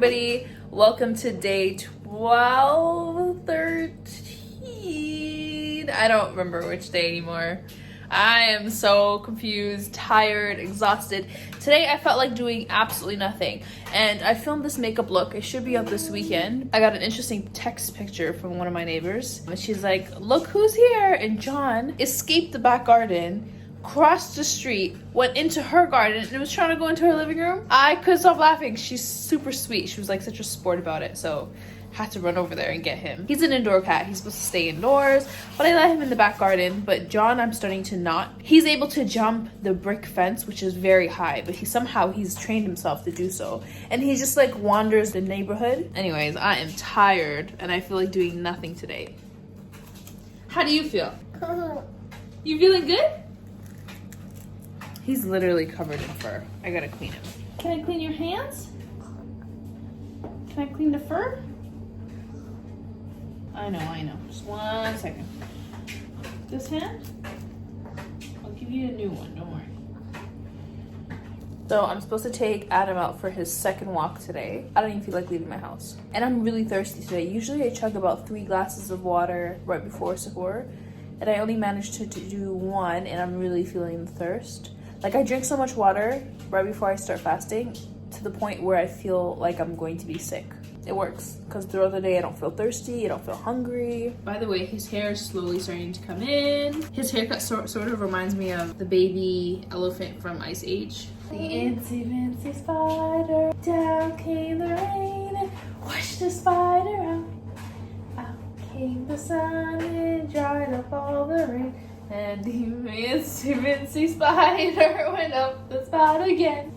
everybody. Welcome to day 12, 13. I don't remember which day anymore. I am so confused, tired, exhausted. Today I felt like doing absolutely nothing. And I filmed this makeup look. It should be up this weekend. I got an interesting text picture from one of my neighbors. And she's like, look who's here. And John escaped the back garden, crossed the street, went into her garden, and was trying to go into her living room. I couldn't stop laughing. She's super sweet. She was like such a sport about it. So had to run over there and get him. He's an indoor cat. He's supposed to stay indoors, but I let him in the back garden. But John, I'm starting to not. He's able to jump the brick fence, which is very high, but he's trained himself to do so. And he just like wanders the neighborhood. Anyways, I am tired and I feel like doing nothing today. How do you feel? You feeling good? He's literally covered in fur. I gotta clean him. Can I clean your hands? Can I clean the fur? I know. Just 1 second. This hand? I'll give you a new one, don't worry. So I'm supposed to take Adam out for his second walk today. I don't even feel like leaving my house. And I'm really thirsty today. Usually I chug about 3 glasses of water right before suhoor. And I only managed to do 1, and I'm really feeling the thirst. Like I drink so much water right before I start fasting to the point where I feel like I'm going to be sick. It works because throughout the day I don't feel thirsty, I don't feel hungry. By the way, his hair is slowly starting to come in. His haircut sort of reminds me of the baby elephant from Ice Age. The incy wincy spider, down came the rain and washed the spider out. Out came the sun and dried up all the rain. And the incy wincy spider went up the spout again.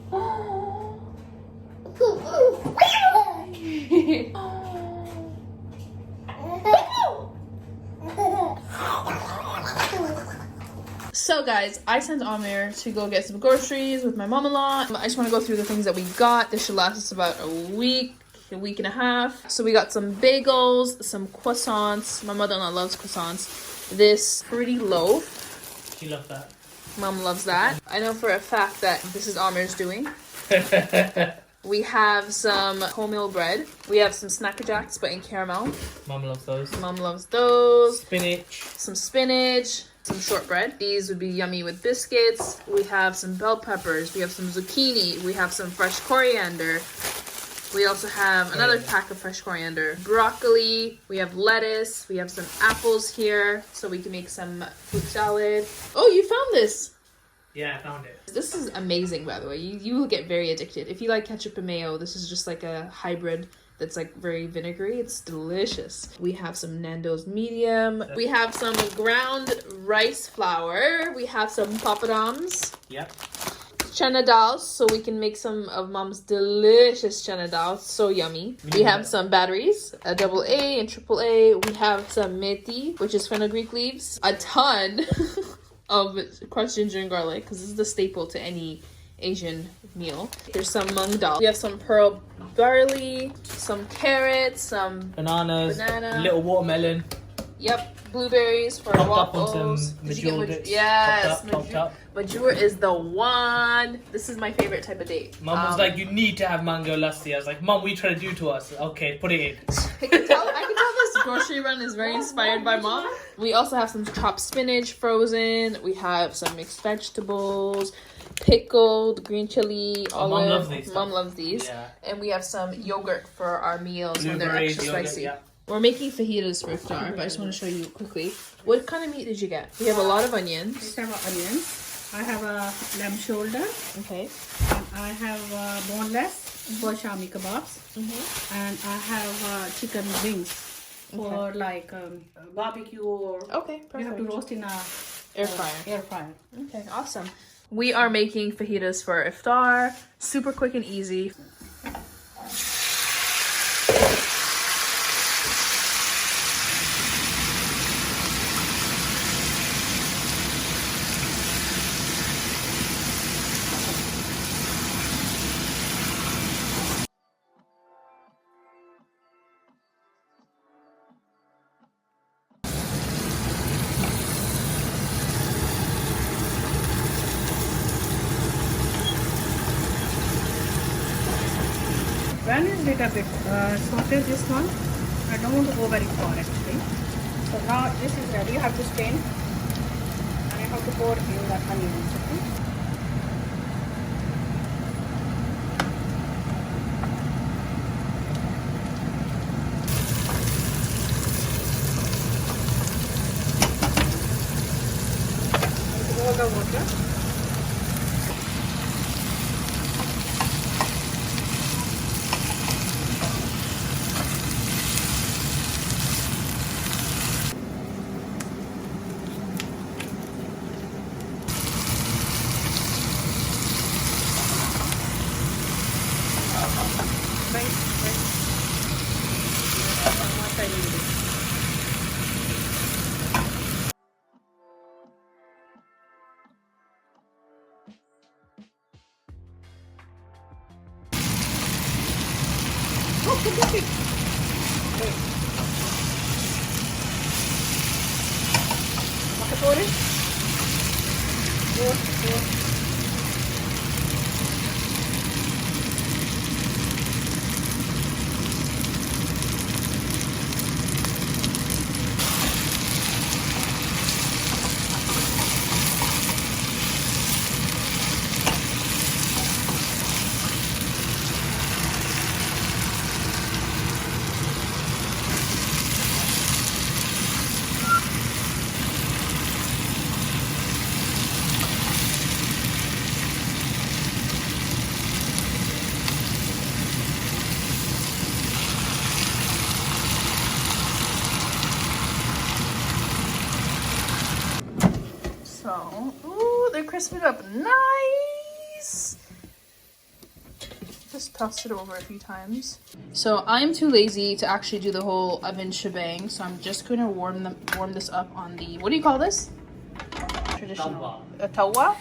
So guys, I sent Amir to go get some groceries with my mom-in-law. I just want to go through the things that we got. This should last us about a week and a half. So we got some bagels, some croissants. My mother-in-law loves croissants. This fruity loaf. She loves that. Mom loves that. I know for a fact that this is Amir's doing. We have some wholemeal bread. We have some Snacker Jacks, but in caramel. Mom loves those. Mom loves those. Spinach. Some spinach. Some shortbread. These would be yummy with biscuits. We have some bell peppers. We have some zucchini. We have some fresh coriander. We also have another pack of fresh coriander. Broccoli. We have lettuce. We have some apples here, so we can make some fruit salad. Oh, you found this! Yeah, I found it. This is amazing, by the way. You will get very addicted. If you like ketchup and mayo, this is just like a hybrid that's like very vinegary. It's delicious. We have some Nando's medium. We have some ground rice flour. We have some papadums. Yep. Chana dal, so we can make some of Mom's delicious chana dal. So yummy. We have some batteries, a AA and AAA. We have some methi, which is fenugreek leaves. A ton of crushed ginger and garlic, because this is the staple to any Asian meal. There's some mung dal. We have some pearl barley, some carrots, some bananas, little watermelon. Yep, blueberries for waffles. Did you get bits? Yes, topped up. Majur is the one. This is my favorite type of date. Mom was like, you need to have mango lassi. I was like, Mom, what are you trying to do to us? Okay, put it in. I can tell this grocery run is very inspired by Mom. We also have some chopped spinach frozen. We have some mixed vegetables, pickled green chili, olive. Mom loves these. Mom loves these. Yeah. And we have some yogurt for our meals when they're extra spicy. Yeah. We're making fajitas for iftar, but I just want to show you quickly. What kind of meat did you get? We have a lot of onions. I have onions. I have a lamb shoulder. Okay. And I have boneless for shami kebabs. And I have chicken wings for like barbecue or Okay, perfect. you have to roast in a Air fryer. Air fryer. Okay, awesome. We are making fajitas for iftar. Super quick and easy. little bit saute this one. I don't want to go very far actually. So now this is ready. You have to strain and I have to pour in the onions. Okay? All the water. So, ooh, they're crisping up nice. Just toss it over a few times. So I'm too lazy to actually do the whole oven shebang, so I'm just gonna warm this up on the, what do you call this? Traditional. A tawa?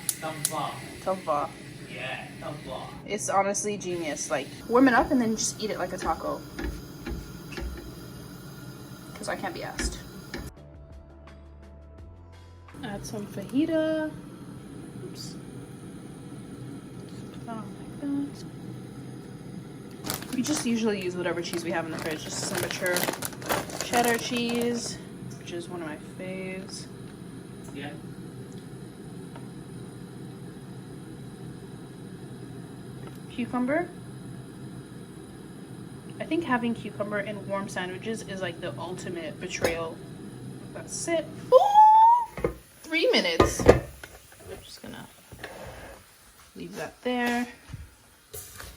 Tawa. Yeah, tawa. It's honestly genius. Like, warm it up and then just eat it like a taco. Because I can't be asked. Add some fajita. Oops. Put that on like that. We just usually use whatever cheese we have in the fridge. Just some mature cheddar cheese, which is one of my faves. Yeah. Cucumber. I think having cucumber in warm sandwiches is like the ultimate betrayal. That's it. Ooh! 3 minutes. I'm just gonna leave that there. Some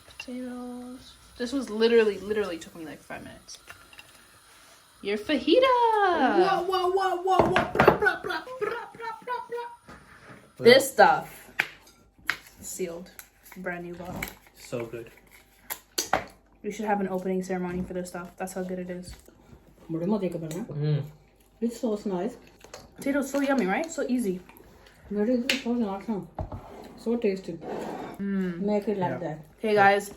potatoes. This was literally took me like 5 minutes. Your fajita. Whoa, whoa, whoa, whoa, whoa. Blah, blah, blah, blah, blah, blah, blah. This stuff. Sealed. Brand new bottle. So good. We should have an opening ceremony for this stuff. That's how good it is. It's so nice. Potatoes so yummy, right? So easy. Very good. So awesome. So tasty. Make it like that. Okay, guys.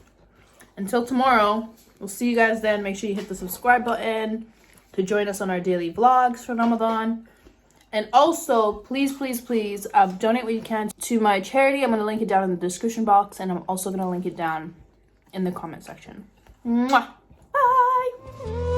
Until tomorrow, we'll see you guys then. Make sure you hit the subscribe button to join us on our daily vlogs for Ramadan. And also, please, please, please donate what you can to my charity. I'm going to link it down in the description box. And I'm also going to link it down in the comment section. Mwah! Bye!